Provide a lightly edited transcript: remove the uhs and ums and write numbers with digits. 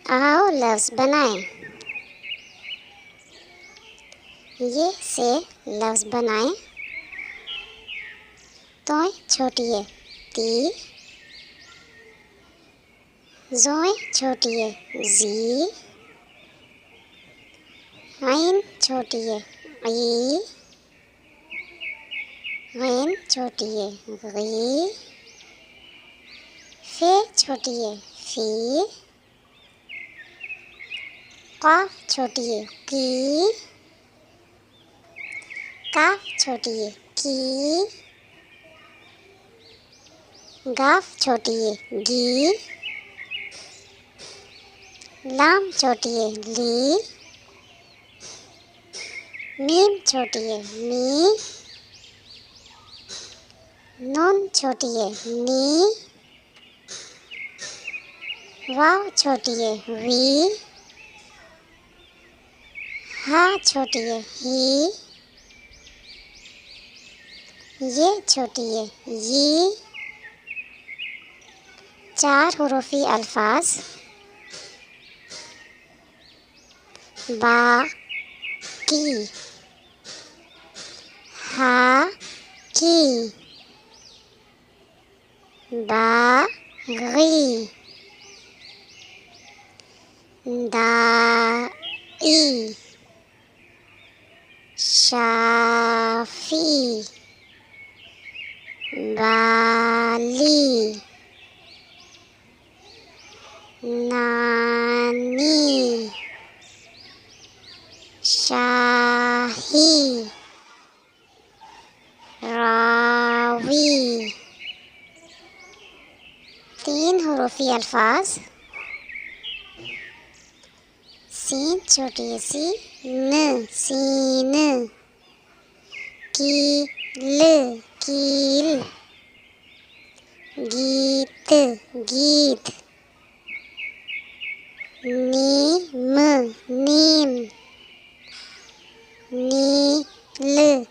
आओ लफ्ज़ बनाएं। ये से लफ्ज़ बनाएं। तोय छोटी है ती, जोय छोटी है जी, आइन छोटी है ई, गैन छोटी है गी, फे छोटी है फी, काफ छोटी है की, काफ छोटी है की, गाफ छोटी है गी, लाम छोटी है ली, मीम छोटी है मी, नून छोटी है नी, वाव छोटी है वी, हा छोटी है ही, ये छोटी है ये। 4 हुरूफी अल्फाज बा की, हा की, बा गी, दा ई, शाफी, बाली, नानी, शाही, रावी। 3 हुरूफी अल्फाज सीन छोटी है सी न सीन, कील कील, गीत गीत, नीम नीम, नील